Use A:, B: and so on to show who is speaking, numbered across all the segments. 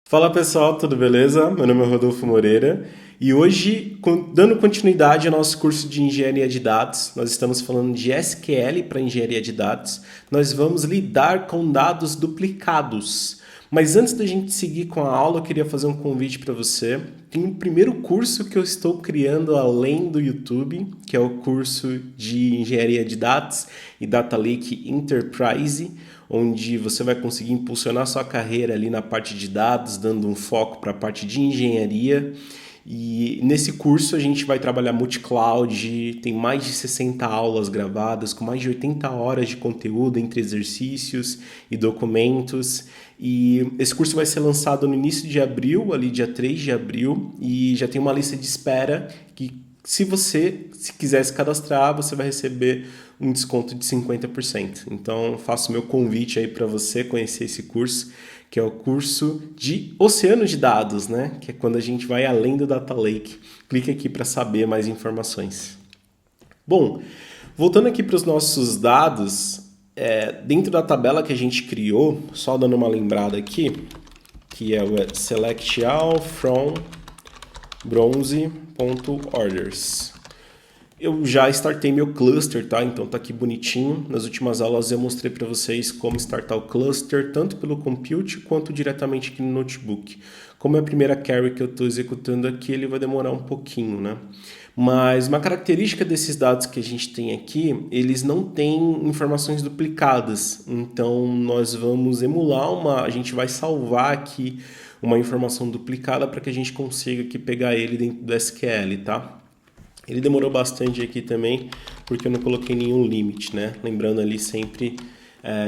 A: Fala pessoal, tudo beleza? Meu nome é Rodolfo Moreira e hoje, dando continuidade ao nosso curso de Engenharia de Dados, nós estamos falando de SQL para Engenharia de Dados. Nós vamos lidar com dados duplicados. Mas antes da gente seguir com a aula, eu queria fazer um convite para você. Tem um primeiro curso que eu estou criando além do YouTube, que é o curso de Engenharia de Dados e Data Lake Enterprise, onde você vai conseguir impulsionar sua carreira ali na parte de dados, dando um foco para a parte de engenharia. E nesse curso a gente vai trabalhar multi-cloud, tem mais de 60 aulas gravadas, com mais de 80 horas de conteúdo entre exercícios e documentos. E esse curso vai ser lançado no início de abril, ali dia 3 de abril, e já tem uma lista de espera que se você quiser se cadastrar, você vai receber um desconto de 50%. Então, faço meu convite aí para você conhecer esse curso, que é o curso de Oceano de Dados, né? Que é quando a gente vai além do Data Lake. Clique aqui para saber mais informações. Bom, voltando aqui para os nossos dados, dentro da tabela que a gente criou, só dando uma lembrada aqui, que é o select all from bronze.orders. Eu já startei meu cluster, tá? Então tá aqui bonitinho. Nas últimas aulas eu mostrei para vocês como startar o cluster, tanto pelo compute quanto diretamente aqui no notebook. Como é a primeira query que eu estou executando aqui, ele vai demorar um pouquinho, né? Mas uma característica desses dados que a gente tem aqui, eles não têm informações duplicadas. Então nós vamos emular a gente vai salvar aqui uma informação duplicada para que a gente consiga aqui pegar ele dentro do SQL, tá? Ele demorou bastante aqui também, porque eu não coloquei nenhum limite, né? Lembrando ali sempre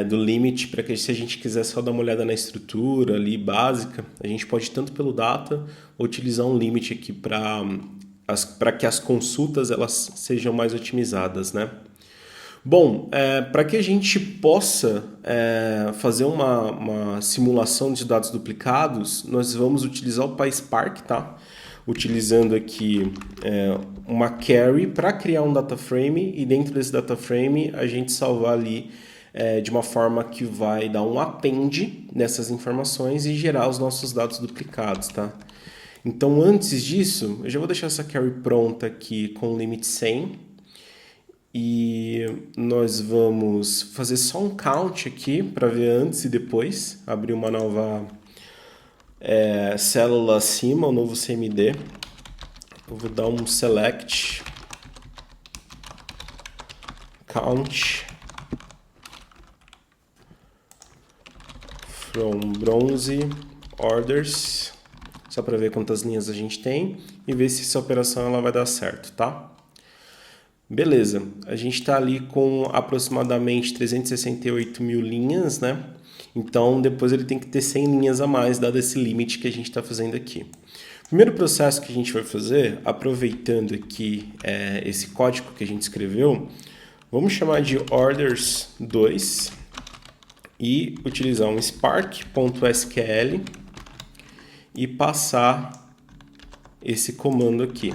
A: do limite, para que se a gente quiser só dar uma olhada na estrutura ali básica, a gente pode tanto pelo data ou utilizar um limite aqui para que as consultas elas sejam mais otimizadas, né? Bom, para que a gente possa fazer uma simulação de dados duplicados, nós vamos utilizar o PySpark, tá? Utilizando aqui uma query para criar um data frame e dentro desse data frame a gente salvar ali de uma forma que vai dar um append nessas informações e gerar os nossos dados duplicados, tá? Então, antes disso, eu já vou deixar essa query pronta aqui com o limit 100 e nós vamos fazer só um count aqui para ver antes e depois, abrir uma nova célula acima, um novo CMD. Eu vou dar um select count from bronze orders, só para ver quantas linhas a gente tem e ver se essa operação ela vai dar certo, tá? Beleza, a gente está ali com aproximadamente 368 mil linhas, né? Então depois ele tem que ter 100 linhas a mais, dado esse limite que a gente está fazendo aqui. O primeiro processo que a gente vai fazer, aproveitando aqui esse código que a gente escreveu, vamos chamar de orders2 e utilizar um spark.sql e passar esse comando aqui.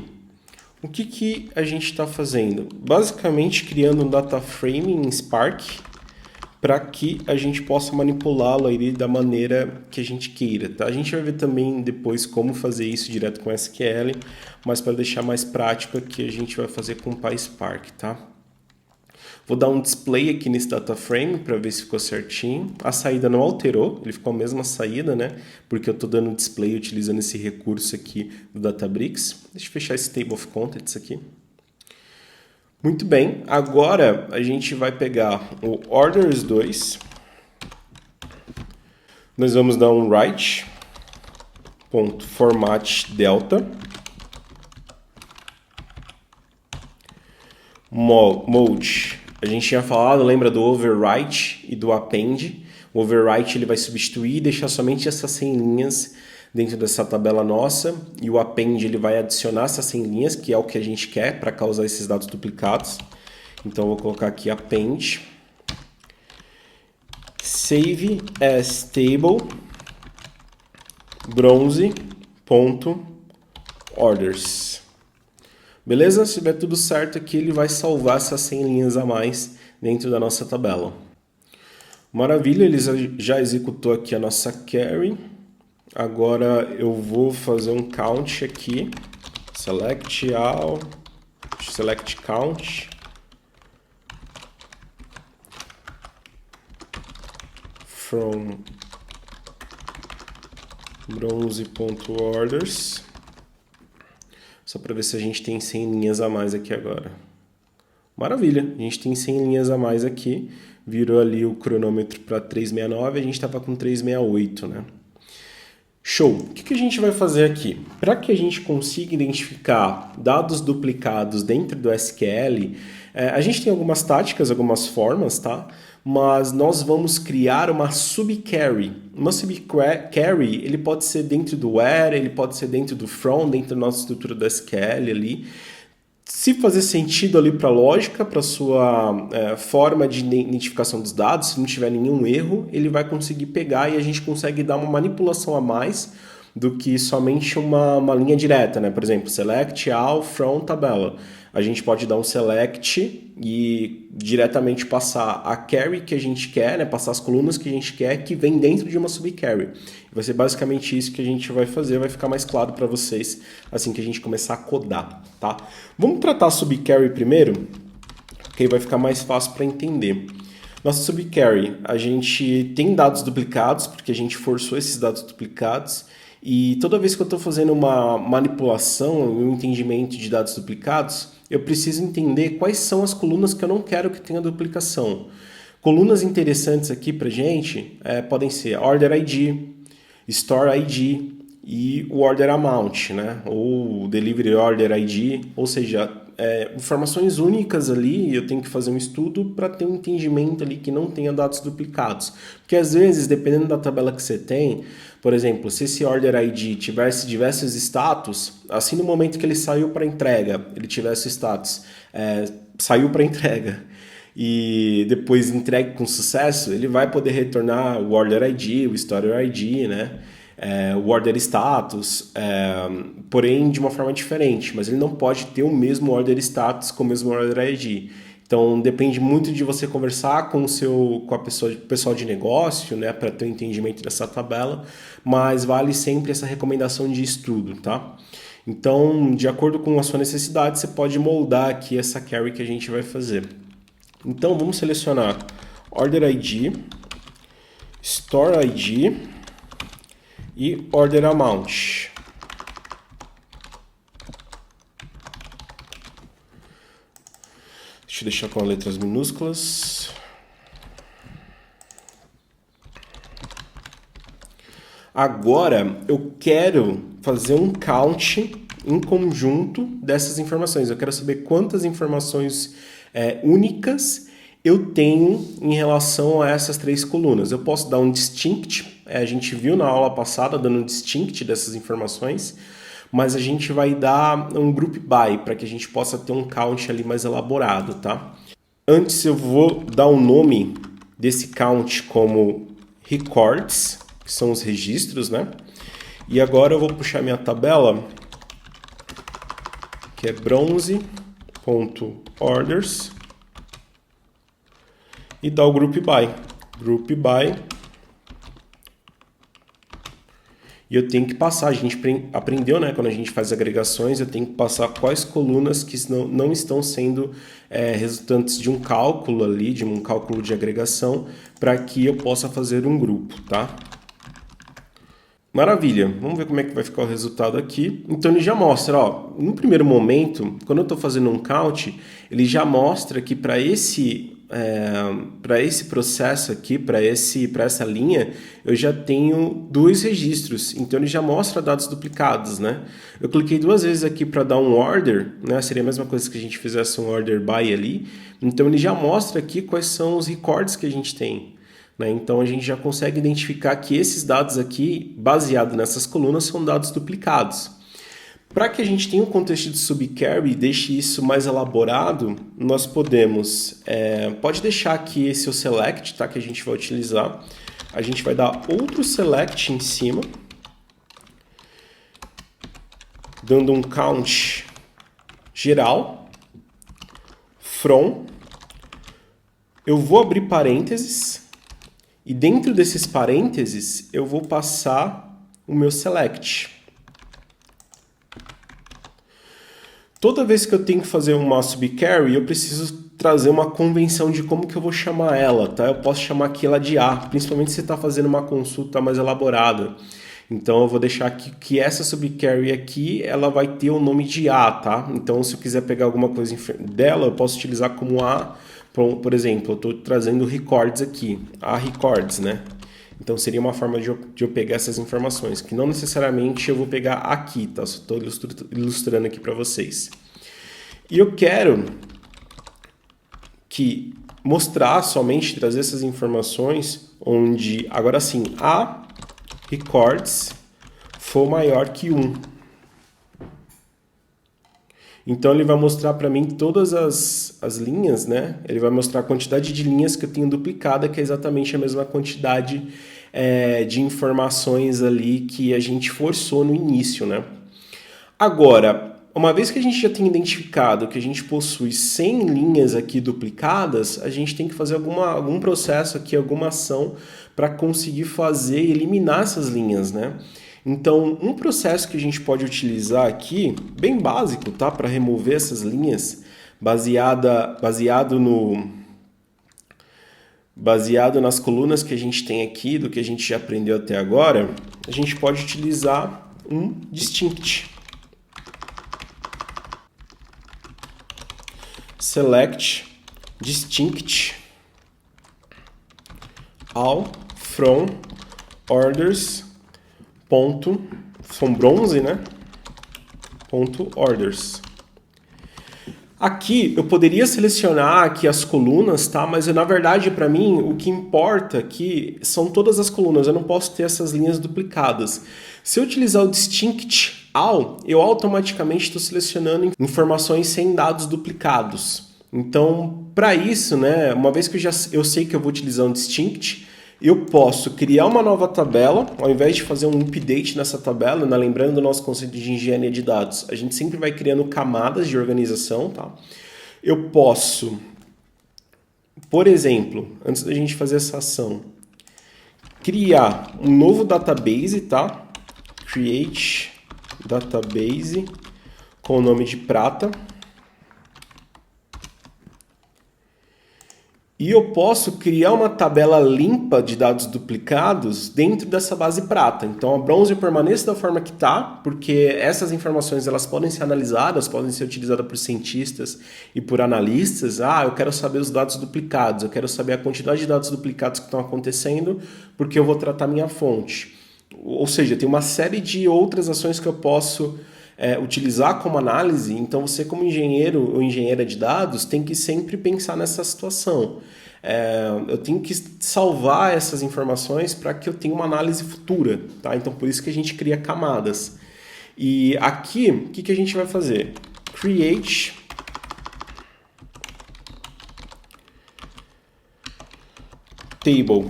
A: O que a gente está fazendo? Basicamente criando um data frame em Spark para que a gente possa manipulá-lo aí da maneira que a gente queira, tá? A gente vai ver também depois como fazer isso direto com SQL, mas para deixar mais prático aqui a gente vai fazer com PySpark, tá? Vou dar um display aqui nesse data frame para ver se ficou certinho. A saída não alterou, ele ficou a mesma saída, né? Porque eu estou dando display utilizando esse recurso aqui do Databricks. Deixa eu fechar esse Table of Contents aqui. Muito bem, agora a gente vai pegar o orders2. Nós vamos dar um write.format delta. Mode. A gente tinha falado, lembra do overwrite e do append. O overwrite ele vai substituir e deixar somente essas 100 linhas dentro dessa tabela nossa. E o append ele vai adicionar essas 100 linhas, que é o que a gente quer para causar esses dados duplicados. Então, eu vou colocar aqui append. Save as table bronze.orders. Beleza? Se der tudo certo aqui, ele vai salvar essas 100 linhas a mais dentro da nossa tabela. Maravilha, ele já executou aqui a nossa query. Agora eu vou fazer um count aqui, select count, from bronze.orders, só para ver se a gente tem 100 linhas a mais aqui agora. Maravilha, a gente tem 100 linhas a mais aqui, virou ali o cronômetro para 369, a gente estava com 368, né? Show! O que a gente vai fazer aqui? Para que a gente consiga identificar dados duplicados dentro do SQL, a gente tem algumas táticas, algumas formas, tá? Mas nós vamos criar uma subquery. Uma subquery, ele pode ser dentro do where, ele pode ser dentro do from, dentro da nossa estrutura do SQL ali. Se fazer sentido ali para a lógica, para a sua forma de identificação dos dados, se não tiver nenhum erro, ele vai conseguir pegar e a gente consegue dar uma manipulação a mais do que somente uma linha direta, né? Por exemplo, select all from tabela. A gente pode dar um select e diretamente passar a query que a gente quer, né? Passar as colunas que a gente quer que vem dentro de uma subquery. Vai ser basicamente isso que a gente vai fazer, vai ficar mais claro para vocês assim que a gente começar a codar, tá? Vamos tratar a subquery primeiro, que vai ficar mais fácil para entender. Nossa subquery, a gente tem dados duplicados, porque a gente forçou esses dados duplicados, e toda vez que eu estou fazendo uma manipulação e um entendimento de dados duplicados, eu preciso entender quais são as colunas que eu não quero que tenha duplicação. Colunas interessantes aqui para gente podem ser Order ID, Store ID e o Order Amount, né? Ou Delivery Order ID, ou seja, informações únicas ali, eu tenho que fazer um estudo para ter um entendimento ali que não tenha dados duplicados. Porque às vezes, dependendo da tabela que você tem, por exemplo, se esse Order ID tivesse diversos status, assim no momento que ele saiu para entrega, ele tivesse status, saiu para entrega, e depois entregue com sucesso, ele vai poder retornar o Order ID, o Store ID, né? O Order Status, porém de uma forma diferente, mas ele não pode ter o mesmo Order Status com o mesmo Order ID. Então depende muito de você conversar com o pessoal de negócio, né, para ter um entendimento dessa tabela, mas vale sempre essa recomendação de estudo, tá? Então, de acordo com a sua necessidade, você pode moldar aqui essa query que a gente vai fazer. Então vamos selecionar Order ID, Store ID e Order Amount. Deixa eu deixar com as letras minúsculas. Agora eu quero fazer um count em conjunto dessas informações. Eu quero saber quantas informações únicas eu tenho em relação a essas três colunas. Eu posso dar um distinct, a gente viu na aula passada dando um distinct dessas informações, mas a gente vai dar um group by para que a gente possa ter um count ali mais elaborado, tá? Antes eu vou dar o nome desse count como records, que são os registros, né? E agora eu vou puxar minha tabela, que é bronze.orders, e dar o group by. Group by. E eu tenho que passar, a gente aprendeu, né? Quando a gente faz agregações, eu tenho que passar quais colunas que não estão sendo resultantes de um cálculo ali, de um cálculo de agregação, para que eu possa fazer um grupo, tá? Maravilha, vamos ver como é que vai ficar o resultado aqui. Então ele já mostra, ó, no primeiro momento, quando eu estou fazendo um count, ele já mostra que para esse processo aqui, para essa linha, eu já tenho 2 registros, então ele já mostra dados duplicados, né? Eu cliquei 2 vezes aqui para dar um order, né? Seria a mesma coisa que a gente fizesse um order by ali, então ele já mostra aqui quais são os records que a gente tem. Né? Então a gente já consegue identificar que esses dados aqui, baseado nessas colunas, são dados duplicados. Para que a gente tenha um contexto de subquery e deixe isso mais elaborado, nós podemos, pode deixar aqui esse o select, tá? Que a gente vai utilizar. A gente vai dar outro select em cima, dando um count geral, from. Eu vou abrir parênteses. E dentro desses parênteses, eu vou passar o meu select. Toda vez que eu tenho que fazer uma subcarry, eu preciso trazer uma convenção de como que eu vou chamar ela, tá? Eu posso chamar aqui ela de A, principalmente se você está fazendo uma consulta mais elaborada. Então eu vou deixar aqui que essa subcarry aqui, ela vai ter o nome de A, tá? Então se eu quiser pegar alguma coisa dela, eu posso utilizar como A, por exemplo, eu estou trazendo records aqui, A records, né? Então seria uma forma de eu pegar essas informações, que não necessariamente eu vou pegar aqui, tá? Só estou ilustrando aqui para vocês. E eu quero que mostrar somente, trazer essas informações, onde agora sim, A records for maior que 1. Então ele vai mostrar para mim todas as linhas, né? Ele vai mostrar a quantidade de linhas que eu tenho duplicada, que é exatamente a mesma quantidade de informações ali que a gente forçou no início, né? Agora, uma vez que a gente já tem identificado que a gente possui 100 linhas aqui duplicadas, a gente tem que fazer algum processo aqui, alguma ação para conseguir fazer e eliminar essas linhas, né? Então, um processo que a gente pode utilizar aqui, bem básico, tá? Para remover essas linhas, baseado nas colunas que a gente tem aqui, do que a gente já aprendeu até agora, a gente pode utilizar um distinct. Select distinct all from orders from bronze, né? .orders. Aqui eu poderia selecionar aqui as colunas, tá? Mas na verdade para mim o que importa aqui são todas as colunas. Eu não posso ter essas linhas duplicadas. Se eu utilizar o distinct all, eu automaticamente estou selecionando informações sem dados duplicados. Então, para isso, né? Uma vez que eu sei que eu vou utilizar um distinct, eu posso criar uma nova tabela, ao invés de fazer um update nessa tabela, né? Lembrando do nosso conceito de engenharia de dados, a gente sempre vai criando camadas de organização, tá? Eu posso, por exemplo, antes da gente fazer essa ação, criar um novo database, tá? Create database com o nome de prata. E eu posso criar uma tabela limpa de dados duplicados dentro dessa base prata. Então a bronze permanece da forma que está, porque essas informações elas podem ser analisadas, podem ser utilizadas por cientistas e por analistas. Eu quero saber os dados duplicados, eu quero saber a quantidade de dados duplicados que estão acontecendo, porque eu vou tratar minha fonte. Ou seja, tem uma série de outras ações que eu posso utilizar como análise. Então você, como engenheiro ou engenheira de dados, tem que sempre pensar nessa situação. Eu tenho que salvar essas informações para que eu tenha uma análise futura, tá? Então por isso que a gente cria camadas. E aqui, o que a gente vai fazer? Create table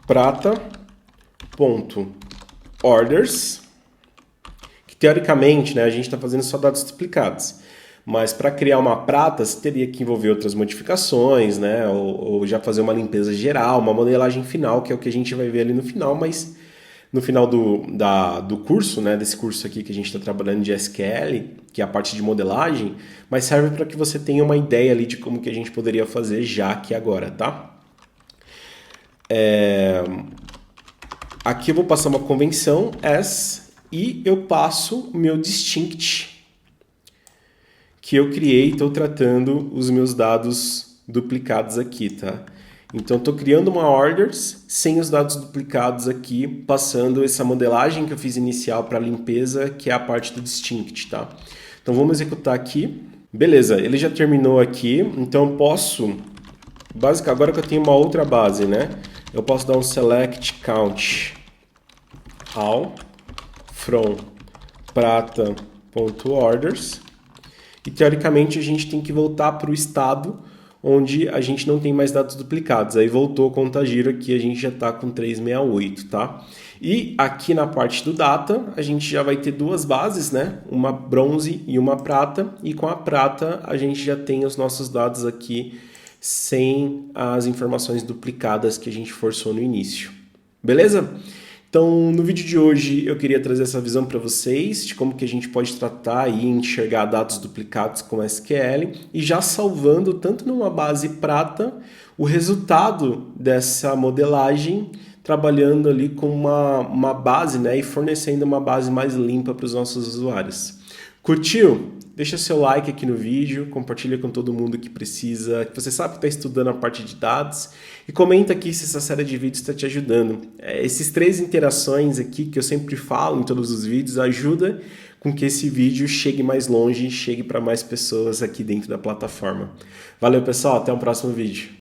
A: prata.orders, que teoricamente, né, a gente está fazendo só dados duplicados. Mas para criar uma prata, você teria que envolver outras modificações, né? Ou já fazer uma limpeza geral, uma modelagem final, que é o que a gente vai ver ali no final, mas no final do curso, né? Desse curso aqui que a gente está trabalhando de SQL, que é a parte de modelagem, mas serve para que você tenha uma ideia ali de como que a gente poderia fazer já aqui agora, tá? Aqui eu vou passar uma convenção as e eu passo o meu distinct que eu criei, estou tratando os meus dados duplicados aqui, tá? Então, estou criando uma orders sem os dados duplicados aqui, passando essa modelagem que eu fiz inicial para limpeza, que é a parte do distinct, tá? Então, vamos executar aqui. Beleza, ele já terminou aqui, então eu posso... Basicamente, agora que eu tenho uma outra base, né? Eu posso dar um select count all from prata.orders. E, teoricamente, a gente tem que voltar para o estado onde a gente não tem mais dados duplicados. Aí voltou a conta giro aqui, a gente já está com 368, tá? E aqui na parte do data, a gente já vai ter duas bases, né? Uma bronze e uma prata. E com a prata, a gente já tem os nossos dados aqui sem as informações duplicadas que a gente forçou no início. Beleza? Então, no vídeo de hoje eu queria trazer essa visão para vocês de como que a gente pode tratar e enxergar dados duplicados com SQL e já salvando tanto numa base prata o resultado dessa modelagem, trabalhando ali com uma base, né, e fornecendo uma base mais limpa para os nossos usuários. Curtiu? Deixa seu like aqui no vídeo, compartilha com todo mundo que precisa, que você sabe que está estudando a parte de dados e comenta aqui se essa série de vídeos está te ajudando. Esses 3 interações aqui que eu sempre falo em todos os vídeos ajuda com que esse vídeo chegue mais longe e chegue para mais pessoas aqui dentro da plataforma. Valeu, pessoal, até o próximo vídeo.